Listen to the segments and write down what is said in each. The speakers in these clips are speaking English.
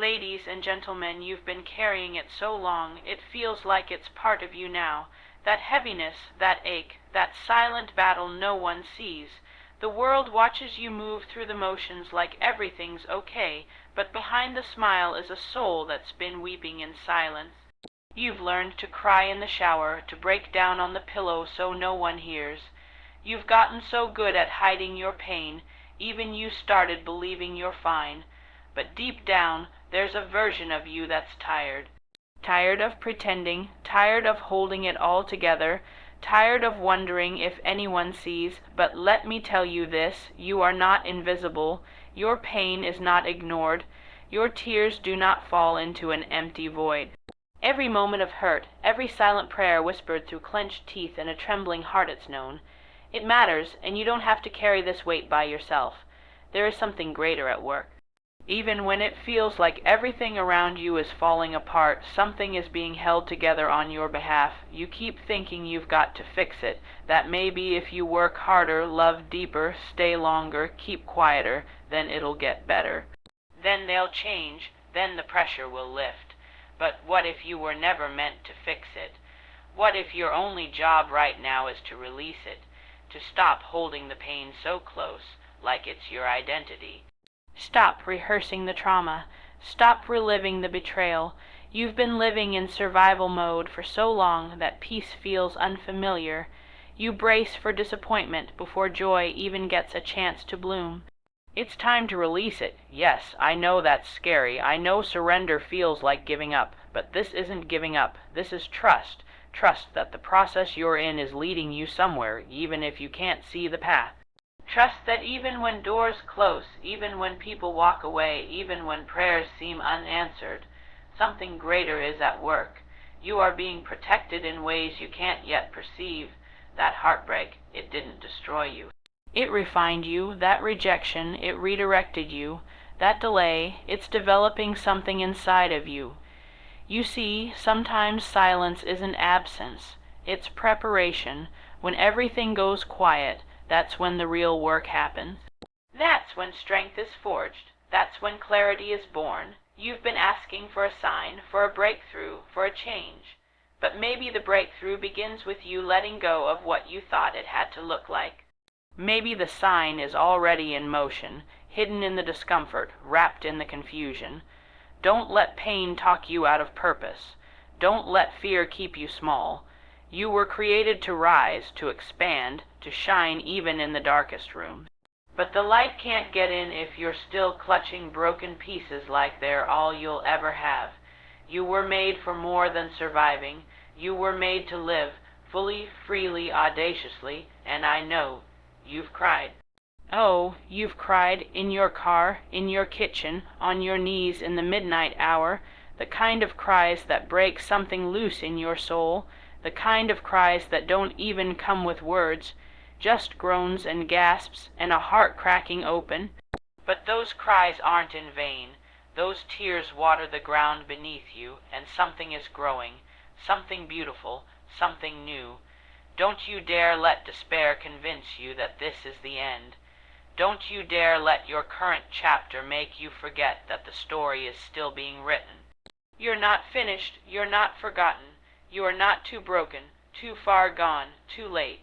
Ladies and gentlemen, you've been carrying it so long, it feels like it's part of you now. That heaviness, that ache, that silent battle no one sees. The world watches you move through the motions like everything's okay, but behind the smile is a soul that's been weeping in silence. You've learned to cry in the shower, to break down on the pillow so no one hears. You've gotten so good at hiding your pain, even you started believing you're fine. But deep down, there's a version of you that's tired. Tired of pretending, tired of holding it all together, tired of wondering if anyone sees. But let me tell you this, you are not invisible. Your pain is not ignored. Your tears do not fall into an empty void. Every moment of hurt, every silent prayer whispered through clenched teeth and a trembling heart it's known. It matters, and you don't have to carry this weight by yourself. There is something greater at work. Even when it feels like everything around you is falling apart, something is being held together on your behalf. You keep thinking you've got to fix it, that maybe if you work harder, love deeper, stay longer, keep quieter, then it'll get better. Then they'll change, then the pressure will lift. But what if you were never meant to fix it? What if your only job right now is to release it, to stop holding the pain so close, like it's your identity? Stop rehearsing the trauma. Stop reliving the betrayal. You've been living in survival mode for so long that peace feels unfamiliar. You brace for disappointment before joy even gets a chance to bloom. It's time to release it. Yes, I know that's scary. I know surrender feels like giving up. But this isn't giving up. This is trust. Trust that the process you're in is leading you somewhere, even if you can't see the path. Trust that even when doors close, even when people walk away, even when prayers seem unanswered, something greater is at work. You are being protected in ways you can't yet perceive. That heartbreak, it didn't destroy you. It refined you. That rejection, it redirected you. That delay, it's developing something inside of you. You see, sometimes silence isn't absence. It's preparation. When everything goes quiet, that's when the real work happens. That's when strength is forged. That's when clarity is born. You've been asking for a sign, for a breakthrough, for a change. But maybe the breakthrough begins with you letting go of what you thought it had to look like. Maybe the sign is already in motion, hidden in the discomfort, wrapped in the confusion. Don't let pain talk you out of purpose. Don't let fear keep you small. You were created to rise, to expand, to shine even in the darkest room. But the light can't get in if you're still clutching broken pieces like they're all you'll ever have. You were made for more than surviving. You were made to live, fully, freely, audaciously, and I know you've cried. Oh, you've cried in your car, in your kitchen, on your knees in the midnight hour, the kind of cries that break something loose in your soul, the kind of cries that don't even come with words, just groans and gasps and a heart cracking open. But those cries aren't in vain. Those tears water the ground beneath you, and something is growing, something beautiful, something new. Don't you dare let despair convince you that this is the end. Don't you dare let your current chapter make you forget that the story is still being written. You're not finished, you're not forgotten. You are not too broken, too far gone, too late.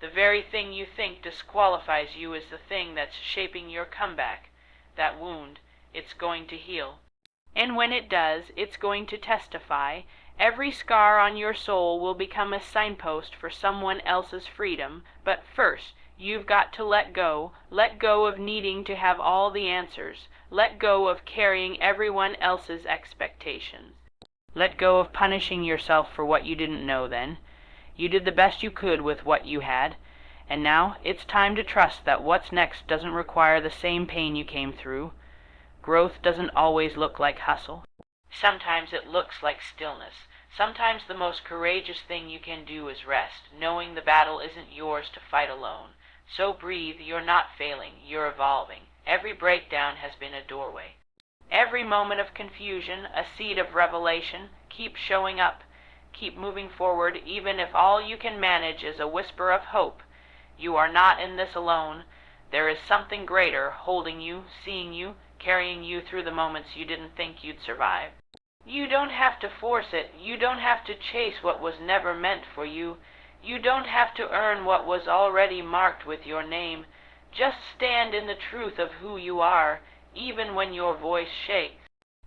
The very thing you think disqualifies you is the thing that's shaping your comeback. That wound, it's going to heal. And when it does, it's going to testify. Every scar on your soul will become a signpost for someone else's freedom. But first, you've got to let go of needing to have all the answers. Let go of carrying everyone else's expectations. Let go of punishing yourself for what you didn't know then. You did the best you could with what you had, and now it's time to trust that what's next doesn't require the same pain you came through. Growth doesn't always look like hustle. Sometimes it looks like stillness. Sometimes the most courageous thing you can do is rest, knowing the battle isn't yours to fight alone. So breathe, you're not failing, you're evolving. Every breakdown has been a doorway. Every moment of confusion, a seed of revelation. Keep showing up. Keep moving forward, even if all you can manage is a whisper of hope. You are not in this alone. There is something greater holding you, seeing you, carrying you through the moments you didn't think you'd survive. You don't have to force it. You don't have to chase what was never meant for you. You don't have to earn what was already marked with your name. Just stand in the truth of who you are, even when your voice shakes.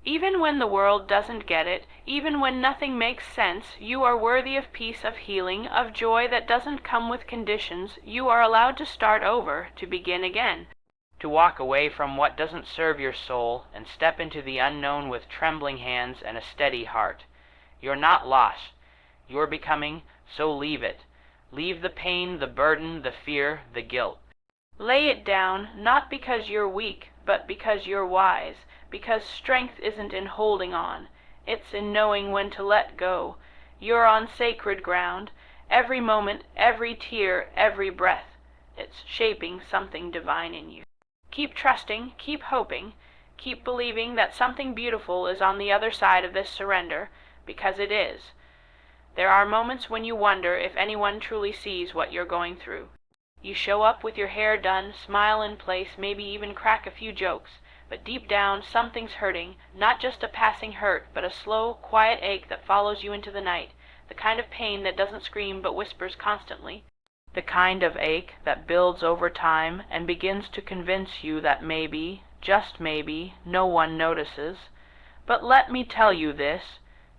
Even when the world doesn't get it, even when nothing makes sense, you are worthy of peace, of healing, of joy that doesn't come with conditions. You are allowed to start over, to begin again. To walk away from what doesn't serve your soul and step into the unknown with trembling hands and a steady heart. You're not lost. You're becoming, so leave it. Leave the pain, the burden, the fear, the guilt. Lay it down, not because you're weak, but because you're wise, because strength isn't in holding on. It's in knowing when to let go. You're on sacred ground. Every moment, every tear, every breath, it's shaping something divine in you. Keep trusting, keep hoping, keep believing that something beautiful is on the other side of this surrender, because it is. There are moments when you wonder if anyone truly sees what you're going through. You show up with your hair done, smile in place, maybe even crack a few jokes, but deep down something's hurting, not just a passing hurt, but a slow, quiet ache that follows you into the night, the kind of pain that doesn't scream but whispers constantly. The kind of ache that builds over time and begins to convince you that maybe, just maybe, no one notices. But let me tell you this,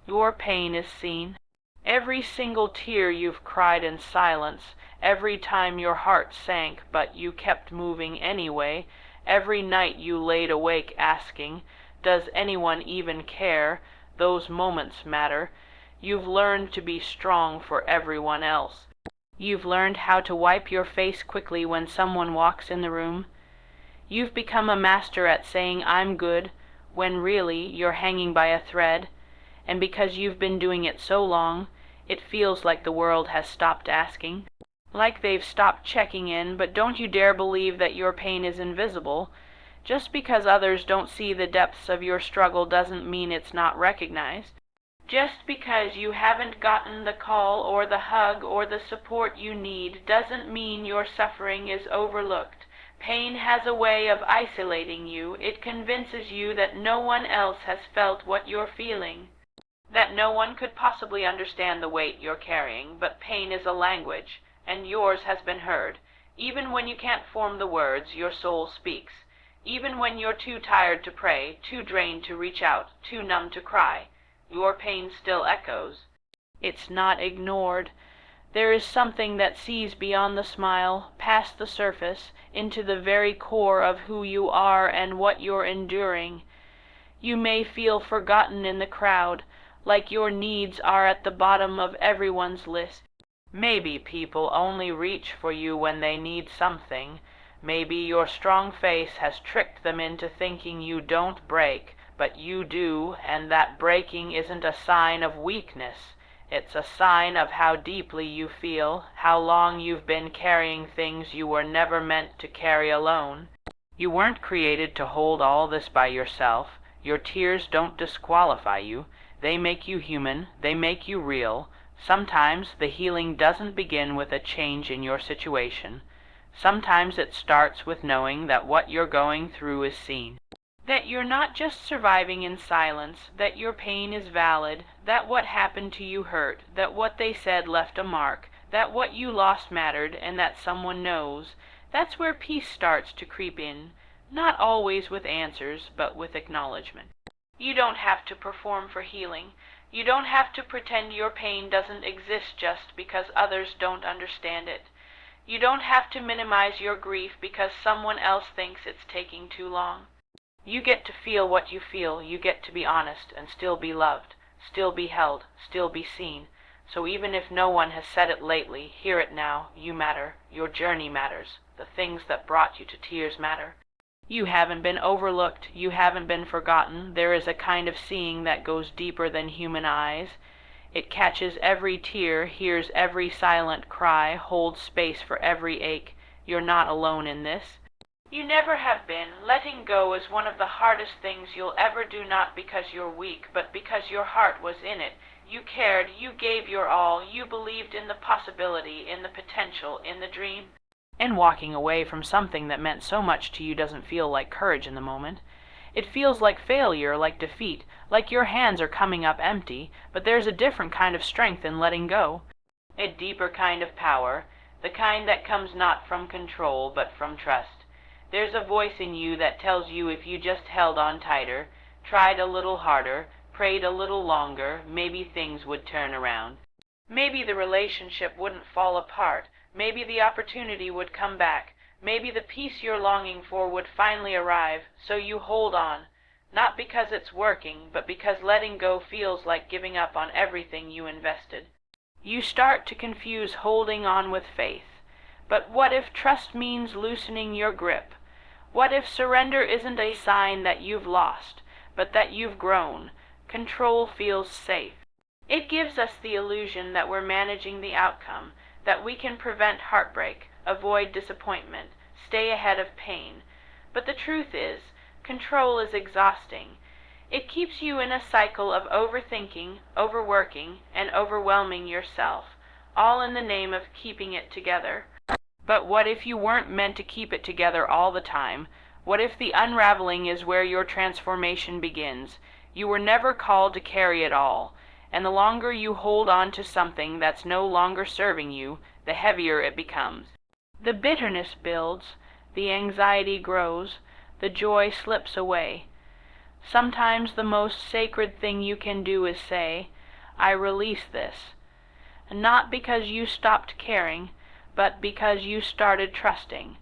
your pain is seen. Every single tear you've cried in silence, every time your heart sank but you kept moving anyway, every night you laid awake asking, does anyone even care? Those moments matter. You've learned to be strong for everyone else. You've learned how to wipe your face quickly when someone walks in the room. You've become a master at saying, "I'm good," when really you're hanging by a thread. And because you've been doing it so long, it feels like the world has stopped asking. Like they've stopped checking in, but don't you dare believe that your pain is invisible. Just because others don't see the depths of your struggle doesn't mean it's not recognized. Just because you haven't gotten the call or the hug or the support you need doesn't mean your suffering is overlooked. Pain has a way of isolating you. It convinces you that no one else has felt what you're feeling, that no one could possibly understand the weight you're carrying. But pain is a language, and yours has been heard. Even when you can't form the words, your soul speaks. Even when you're too tired to pray, too drained to reach out, too numb to cry, your pain still echoes. It's not ignored. There is something that sees beyond the smile, past the surface, into the very core of who you are and what you're enduring. You may feel forgotten in the crowd, like your needs are at the bottom of everyone's list. Maybe people only reach for you when they need something. Maybe your strong face has tricked them into thinking you don't break, but you do, and that breaking isn't a sign of weakness. It's a sign of how deeply you feel, how long you've been carrying things you were never meant to carry alone. You weren't created to hold all this by yourself. Your tears don't disqualify you. They make you human. They make you real. Sometimes the healing doesn't begin with a change in your situation. Sometimes it starts with knowing that what you're going through is seen. That you're not just surviving in silence, that your pain is valid, that what happened to you hurt, that what they said left a mark, that what you lost mattered, and that someone knows. That's where peace starts to creep in, not always with answers, but with acknowledgement. You don't have to perform for healing. You don't have to pretend your pain doesn't exist just because others don't understand it. You don't have to minimize your grief because someone else thinks it's taking too long. You get to feel what you feel. You get to be honest and still be loved, still be held, still be seen. So even if no one has said it lately, hear it now. You matter. Your journey matters. The things that brought you to tears matter. You haven't been overlooked. You haven't been forgotten. There is a kind of seeing that goes deeper than human eyes. It catches every tear, hears every silent cry, holds space for every ache. You're not alone in this. You never have been. Letting go is one of the hardest things you'll ever do, not because you're weak, but because your heart was in it. You cared, you gave your all, you believed in the possibility, in the potential, in the dream. And walking away from something that meant so much to you doesn't feel like courage in the moment. It feels like failure, like defeat, like your hands are coming up empty, but there's a different kind of strength in letting go. A deeper kind of power, the kind that comes not from control, but from trust. There's a voice in you that tells you if you just held on tighter, tried a little harder, prayed a little longer, maybe things would turn around. Maybe the relationship wouldn't fall apart. Maybe the opportunity would come back. Maybe the peace you're longing for would finally arrive. So you hold on, not because it's working, but because letting go feels like giving up on everything you invested. You start to confuse holding on with faith. But what if trust means loosening your grip? What if surrender isn't a sign that you've lost, but that you've grown? Control feels safe. It gives us the illusion that we're managing the outcome, that we can prevent heartbreak, avoid disappointment, stay ahead of pain. But the truth is, control is exhausting. It keeps you in a cycle of overthinking, overworking, and overwhelming yourself, all in the name of keeping it together. But what if you weren't meant to keep it together all the time? What if the unraveling is where your transformation begins? You were never called to carry it all. And the longer you hold on to something that's no longer serving you, the heavier it becomes. The bitterness builds, the anxiety grows, the joy slips away. Sometimes the most sacred thing you can do is say, I release this. Not because you stopped caring, but because you started trusting.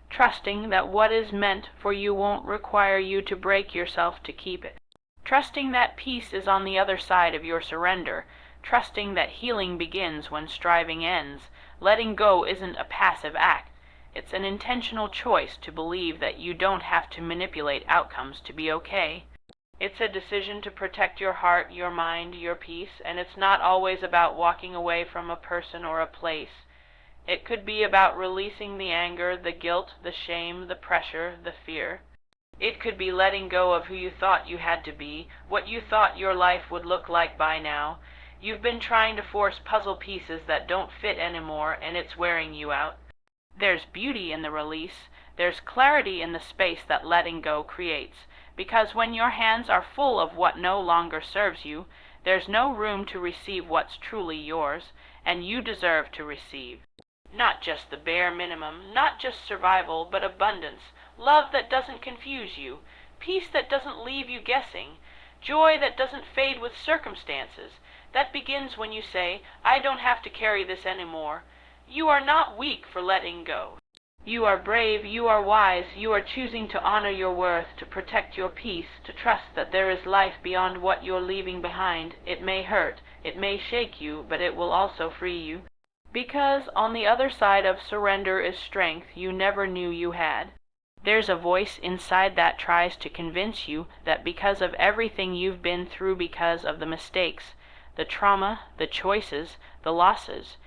Trusting that what is meant for you won't require you to break yourself to keep it. Trusting that peace is on the other side of your surrender. Trusting that healing begins when striving ends. Letting go isn't a passive act. It's an intentional choice to believe that you don't have to manipulate outcomes to be okay. It's a decision to protect your heart, your mind, your peace, and it's not always about walking away from a person or a place. It could be about releasing the anger, the guilt, the shame, the pressure, the fear. It could be letting go of who you thought you had to be, what you thought your life would look like by now. You've been trying to force puzzle pieces that don't fit anymore, and it's wearing you out. There's beauty in the release. There's clarity in the space that letting go creates. Because when your hands are full of what no longer serves you, there's no room to receive what's truly yours, and you deserve to receive. Not just the bare minimum, not just survival, but abundance. Love that doesn't confuse you, peace that doesn't leave you guessing, joy that doesn't fade with circumstances. That begins when you say, I don't have to carry this anymore. You are not weak for letting go. You are brave, you are wise, you are choosing to honor your worth, to protect your peace, to trust that there is life beyond what you're leaving behind. It may hurt, it may shake you, but it will also free you. Because on the other side of surrender is strength you never knew you had. There's a voice inside that tries to convince you that because of everything you've been through, because of the mistakes, the trauma, the choices, the losses,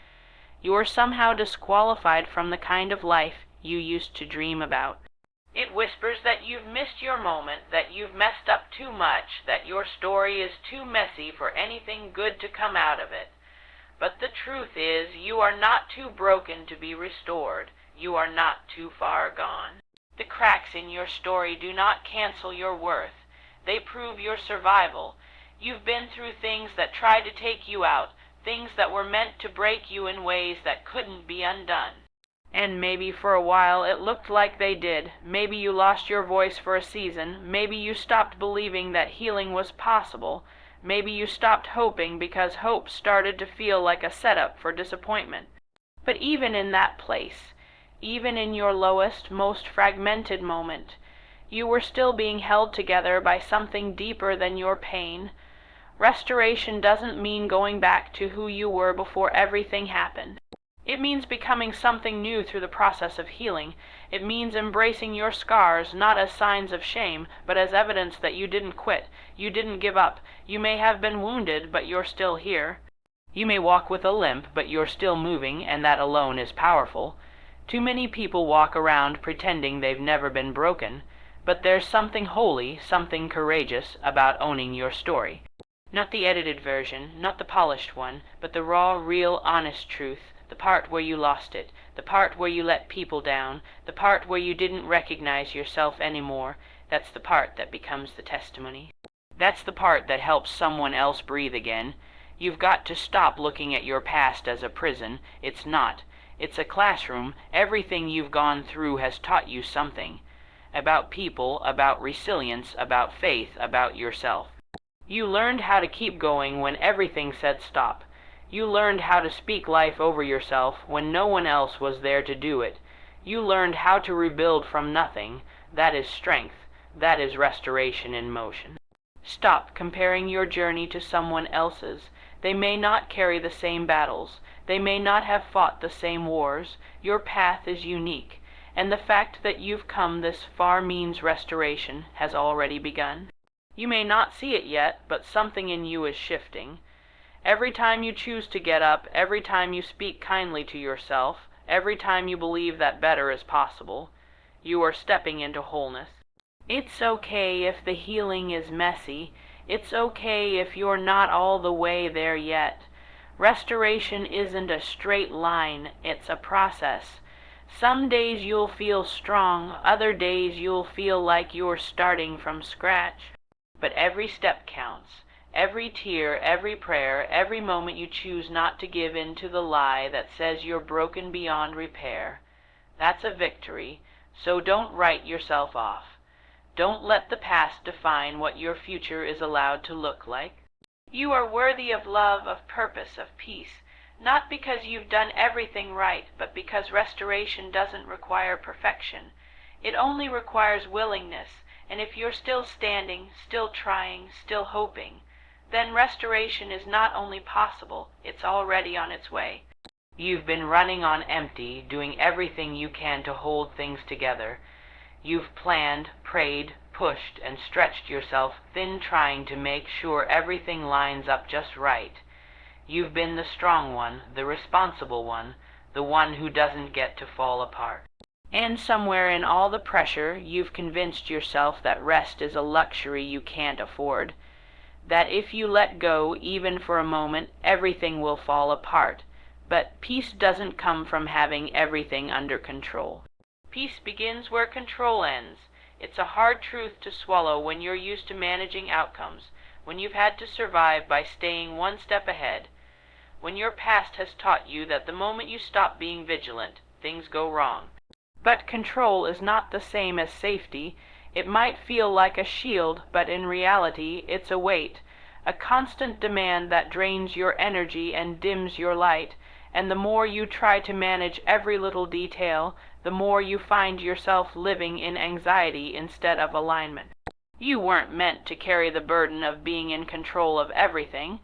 you're somehow disqualified from the kind of life you used to dream about. It whispers that you've missed your moment, that you've messed up too much, that your story is too messy for anything good to come out of it. But the truth is, you are not too broken to be restored. You are not too far gone. The cracks in your story do not cancel your worth. They prove your survival. You've been through things that tried to take you out, things that were meant to break you in ways that couldn't be undone. And maybe for a while it looked like they did. Maybe you lost your voice for a season. Maybe you stopped believing that healing was possible. Maybe you stopped hoping because hope started to feel like a setup for disappointment. But even in that place, even in your lowest, most fragmented moment, you were still being held together by something deeper than your pain. Restoration doesn't mean going back to who you were before everything happened. It means becoming something new through the process of healing. It means embracing your scars, not as signs of shame, but as evidence that you didn't quit, you didn't give up. You may have been wounded, but you're still here. You may walk with a limp, but you're still moving, and that alone is powerful. Too many people walk around pretending they've never been broken, but there's something holy, something courageous about owning your story. Not the edited version, not the polished one, but the raw, real, honest truth, the part where you lost it, the part where you let people down, the part where you didn't recognize yourself anymore. That's the part that becomes the testimony. That's the part that helps someone else breathe again. You've got to stop looking at your past as a prison. It's not. It's a classroom. Everything you've gone through has taught you something. About people, about resilience, about faith, about yourself. You learned how to keep going when everything said stop. You learned how to speak life over yourself when no one else was there to do it. You learned how to rebuild from nothing. That is strength. That is restoration in motion. Stop comparing your journey to someone else's. They may not carry the same battles. They may not have fought the same wars. Your path is unique, and the fact that you've come this far means restoration has already begun. You may not see it yet, but something in you is shifting. Every time you choose to get up, every time you speak kindly to yourself, every time you believe that better is possible, you are stepping into wholeness. It's okay if the healing is messy. It's okay if you're not all the way there yet. Restoration isn't a straight line, it's a process. Some days you'll feel strong, other days you'll feel like you're starting from scratch. But every step counts. Every tear, every prayer, every moment you choose not to give in to the lie that says you're broken beyond repair. That's a victory, so don't write yourself off. Don't let the past define what your future is allowed to look like. You are worthy of love, of purpose, of peace, not because you've done everything right, but because restoration doesn't require perfection. It only requires willingness, and if you're still standing, still trying, still hoping, then restoration is not only possible, it's already on its way. You've been running on empty, doing everything you can to hold things together. You've planned, prayed, pushed, and stretched yourself thin trying to make sure everything lines up just right. You've been the strong one, the responsible one, the one who doesn't get to fall apart. And somewhere in all the pressure, you've convinced yourself that rest is a luxury you can't afford. That if you let go, even for a moment, everything will fall apart. But peace doesn't come from having everything under control. Peace begins where control ends. It's a hard truth to swallow when you're used to managing outcomes, when you've had to survive by staying one step ahead, when your past has taught you that the moment you stop being vigilant, things go wrong. But control is not the same as safety. It might feel like a shield, but in reality, it's a weight, a constant demand that drains your energy and dims your light, and the more you try to manage every little detail, the more you find yourself living in anxiety instead of alignment. You weren't meant to carry the burden of being in control of everything.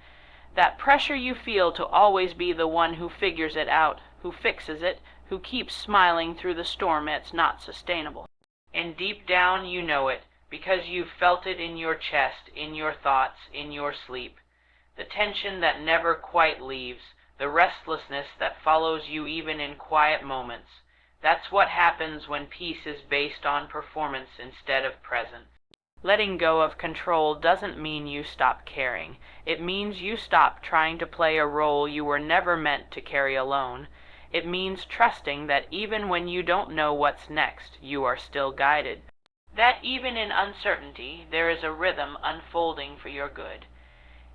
That pressure you feel to always be the one who figures it out, who fixes it, who keeps smiling through the storm, it's not sustainable. And deep down you know it, because you've felt it in your chest, in your thoughts, in your sleep. The tension that never quite leaves, the restlessness that follows you even in quiet moments. That's what happens when peace is based on performance instead of presence. Letting go of control doesn't mean you stop caring. It means you stop trying to play a role you were never meant to carry alone. It means trusting that even when you don't know what's next, you are still guided. That even in uncertainty, there is a rhythm unfolding for your good.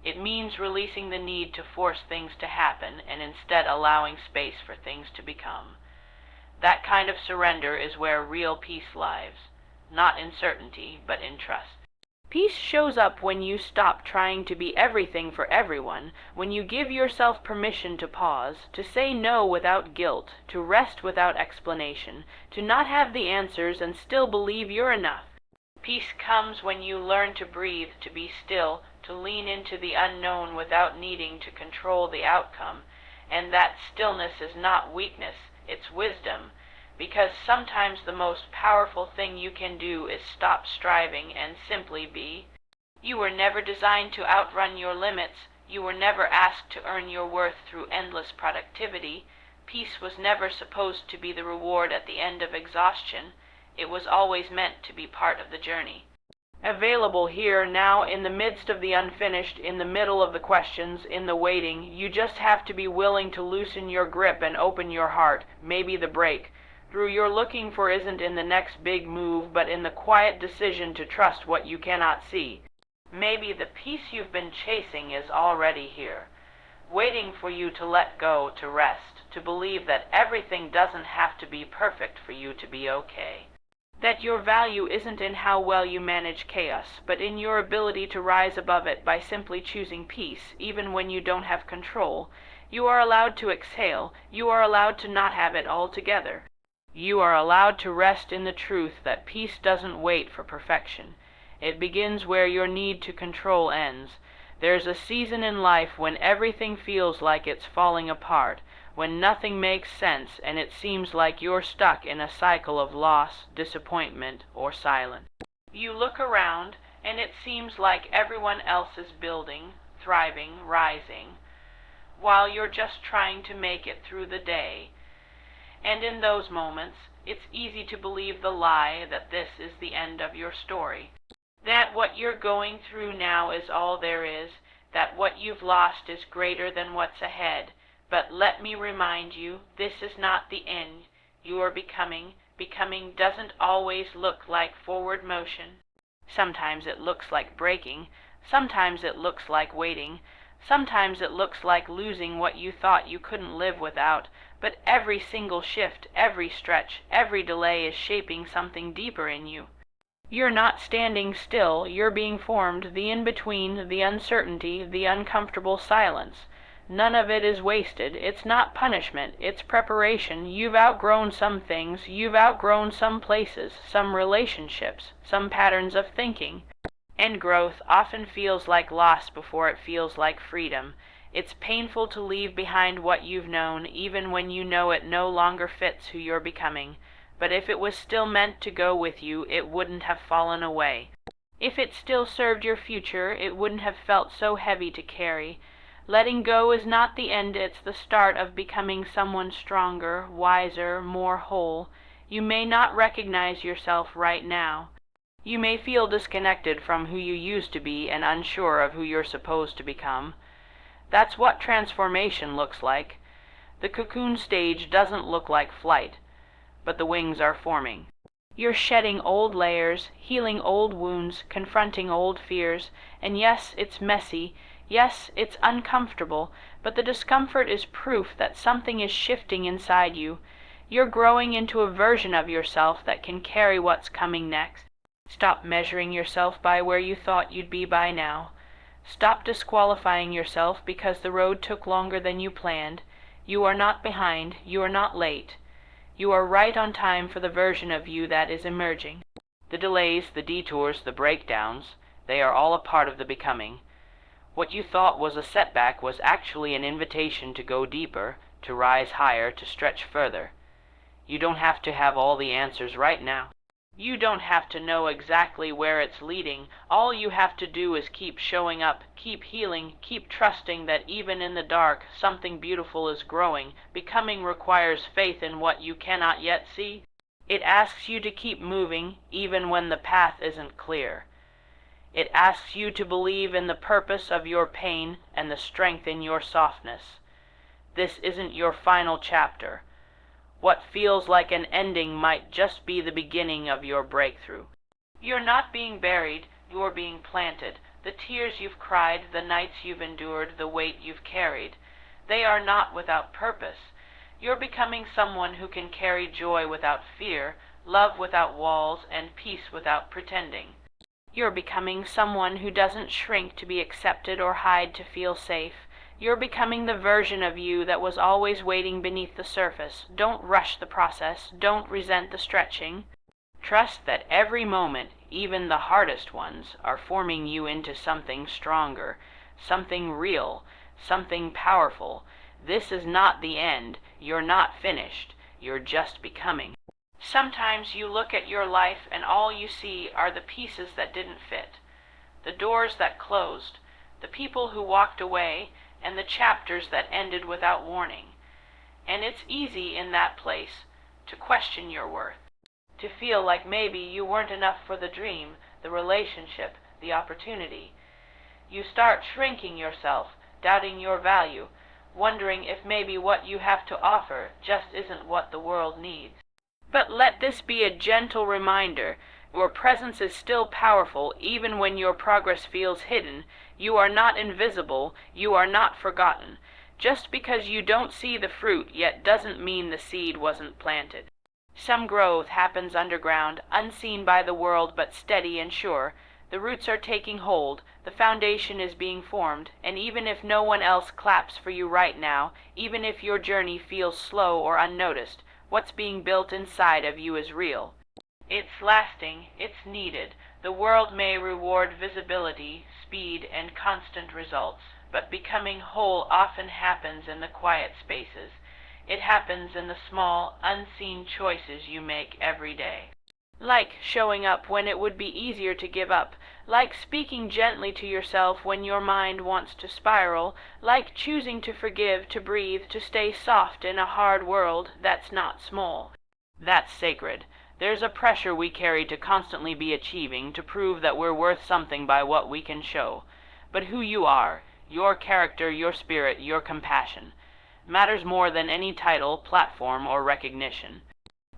It means releasing the need to force things to happen and instead allowing space for things to become. That kind of surrender is where real peace lies, not in certainty, but in trust. Peace shows up when you stop trying to be everything for everyone, when you give yourself permission to pause, to say no without guilt, to rest without explanation, to not have the answers and still believe you're enough. Peace comes when you learn to breathe, to be still, to lean into the unknown without needing to control the outcome. And that stillness is not weakness, it's wisdom. Because sometimes the most powerful thing you can do is stop striving and simply be. You were never designed to outrun your limits. You were never asked to earn your worth through endless productivity. Peace was never supposed to be the reward at the end of exhaustion. It was always meant to be part of the journey. Available here, now, in the midst of the unfinished, in the middle of the questions, in the waiting, you just have to be willing to loosen your grip and open your heart, maybe the brake. through your looking for isn't in the next big move, but in the quiet decision to trust what you cannot see. Maybe the peace you've been chasing is already here, waiting for you to let go, to rest, to believe that everything doesn't have to be perfect for you to be okay. That your value isn't in how well you manage chaos, but in your ability to rise above it by simply choosing peace, even when you don't have control. You are allowed to exhale. You are allowed to not have it all together. You are allowed to rest in the truth that peace doesn't wait for perfection. It begins where your need to control ends. There's a season in life when everything feels like it's falling apart, when nothing makes sense and it seems like you're stuck in a cycle of loss, disappointment, or silence. You look around and it seems like everyone else is building, thriving, rising, while you're just trying to make it through the day. And in those moments, it's easy to believe the lie that this is the end of your story, that what you're going through now is all there is, that what you've lost is greater than what's ahead. But let me remind you, this is not the end. You are becoming. Becoming doesn't always look like forward motion. Sometimes it looks like breaking. Sometimes it looks like waiting. Sometimes it looks like losing what you thought you couldn't live without. But every single shift, every stretch, every delay is shaping something deeper in you. You're not standing still. You're being formed, the in-between, the uncertainty, the uncomfortable silence. None of it is wasted. It's not punishment. It's preparation. You've outgrown some things. You've outgrown some places, some relationships, some patterns of thinking. And growth often feels like loss before it feels like freedom. It's painful to leave behind what you've known, even when you know it no longer fits who you're becoming. But if it was still meant to go with you, it wouldn't have fallen away. If it still served your future, it wouldn't have felt so heavy to carry. Letting go is not the end, it's the start of becoming someone stronger, wiser, more whole. You may not recognize yourself right now. You may feel disconnected from who you used to be and unsure of who you're supposed to become. That's what transformation looks like. The cocoon stage doesn't look like flight, but the wings are forming. You're shedding old layers, healing old wounds, confronting old fears, and yes, it's messy. Yes, it's uncomfortable, but the discomfort is proof that something is shifting inside you. You're growing into a version of yourself that can carry what's coming next. Stop measuring yourself by where you thought you'd be by now. Stop disqualifying yourself because the road took longer than you planned. You are not behind. You are not late. You are right on time for the version of you that is emerging. The delays, the detours, the breakdowns, they are all a part of the becoming. What you thought was a setback was actually an invitation to go deeper, to rise higher, to stretch further. You don't have to have all the answers right now. You don't have to know exactly where it's leading. All you have to do is keep showing up, keep healing, keep trusting that even in the dark, something beautiful is growing. Becoming requires faith in what you cannot yet see. It asks you to keep moving, even when the path isn't clear. It asks you to believe in the purpose of your pain and the strength in your softness. This isn't your final chapter. What feels like an ending might just be the beginning of your breakthrough. You're not being buried, you're being planted. The tears you've cried, the nights you've endured, the weight you've carried, they are not without purpose. You're becoming someone who can carry joy without fear, love without walls, and peace without pretending. You're becoming someone who doesn't shrink to be accepted or hide to feel safe. You're becoming the version of you that was always waiting beneath the surface. Don't rush the process. Don't resent the stretching. Trust that every moment, even the hardest ones, are forming you into something stronger, something real, something powerful. This is not the end. You're not finished. You're just becoming. Sometimes you look at your life and all you see are the pieces that didn't fit, the doors that closed, the people who walked away, and the chapters that ended without warning. And it's easy in that place to question your worth, to feel like maybe you weren't enough for the dream, the relationship, the opportunity. You start shrinking yourself, doubting your value, wondering if maybe what you have to offer just isn't what the world needs. But let this be a gentle reminder. Your presence is still powerful even when your progress feels hidden. You are not invisible. You are not forgotten. Just because you don't see the fruit yet doesn't mean the seed wasn't planted. Some growth happens underground, unseen by the world but steady and sure. The roots are taking hold, the foundation is being formed, and even if no one else claps for you right now, even if your journey feels slow or unnoticed, what's being built inside of you is real. It's lasting, it's needed. The world may reward visibility, speed, and constant results, but becoming whole often happens in the quiet spaces. It happens in the small, unseen choices you make every day. Like showing up when it would be easier to give up, like speaking gently to yourself when your mind wants to spiral, like choosing to forgive, to breathe, to stay soft in a hard world that's not small. That's sacred. There's a pressure we carry to constantly be achieving, to prove that we're worth something by what we can show. But who you are, your character, your spirit, your compassion, matters more than any title, platform, or recognition.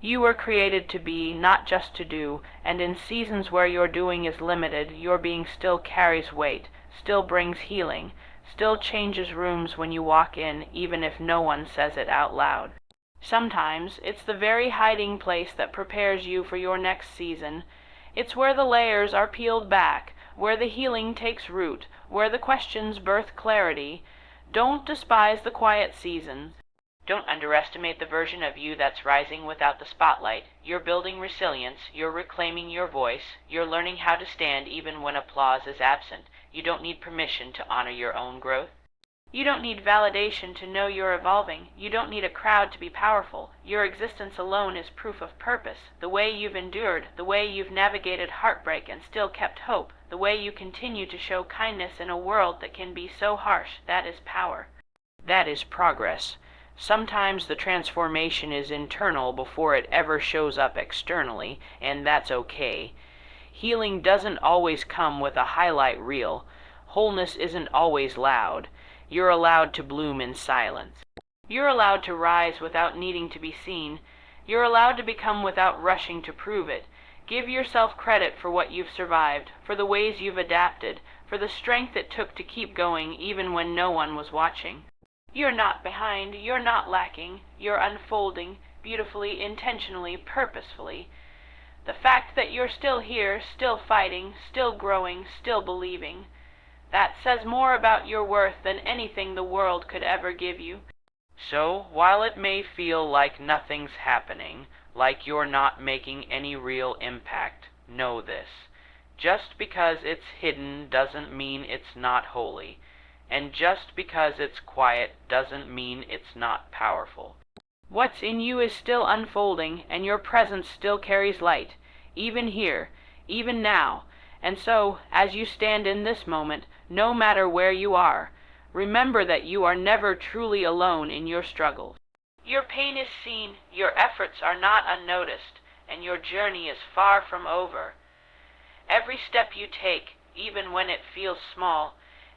You were created to be, not just to do, and in seasons where your doing is limited, your being still carries weight, still brings healing, still changes rooms when you walk in, even if no one says it out loud. Sometimes it's the very hiding place that prepares you for your next season. It's where the layers are peeled back, where the healing takes root, where the questions birth clarity. Don't despise the quiet seasons. Don't underestimate the version of you that's rising without the spotlight. You're building resilience, you're reclaiming your voice, you're learning how to stand even when applause is absent. You don't need permission to honor your own growth. You don't need validation to know you're evolving. You don't need a crowd to be powerful. Your existence alone is proof of purpose. The way you've endured, the way you've navigated heartbreak and still kept hope, the way you continue to show kindness in a world that can be so harsh, that is power. That is progress. Sometimes the transformation is internal before it ever shows up externally, and that's okay. Healing doesn't always come with a highlight reel. Wholeness isn't always loud. You're allowed to bloom in silence. You're allowed to rise without needing to be seen. You're allowed to become without rushing to prove it. Give yourself credit for what you've survived, for the ways you've adapted, for the strength it took to keep going even when no one was watching. You're not behind, you're not lacking, you're unfolding, beautifully, intentionally, purposefully. The fact that you're still here, still fighting, still growing, still believing, that says more about your worth than anything the world could ever give you. So, while it may feel like nothing's happening, like you're not making any real impact, know this. Just because it's hidden doesn't mean it's not holy. And just because it's quiet doesn't mean it's not powerful. What's in you is still unfolding, and your presence still carries light, even here, even now. And so, as you stand in this moment, no matter where you are, remember that you are never truly alone in your struggles. Your pain is seen, your efforts are not unnoticed, and your journey is far from over. Every step you take, even when it feels small,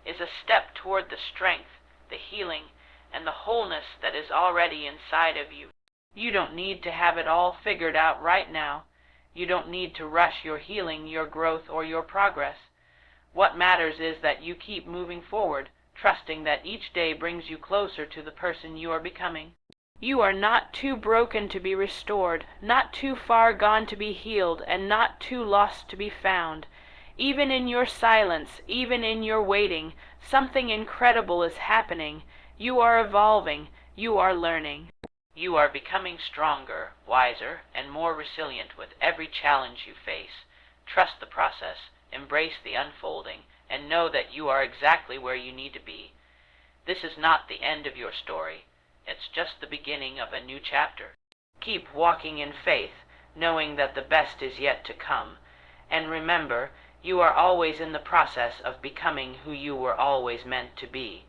is a step toward the strength, the healing, and the wholeness that is already inside of you. You don't need to have it all figured out right now. You don't need to rush your healing, your growth, or your progress. What matters is that you keep moving forward, trusting that each day brings you closer to the person you are becoming. You are not too broken to be restored, not too far gone to be healed, and not too lost to be found. Even in your silence, even in your waiting, something incredible is happening. You are evolving. You are learning. You are becoming stronger, wiser, and more resilient with every challenge you face. Trust the process, embrace the unfolding, and know that you are exactly where you need to be. This is not the end of your story. It's just the beginning of a new chapter. Keep walking in faith, knowing that the best is yet to come. And remember, you are always in the process of becoming who you were always meant to be.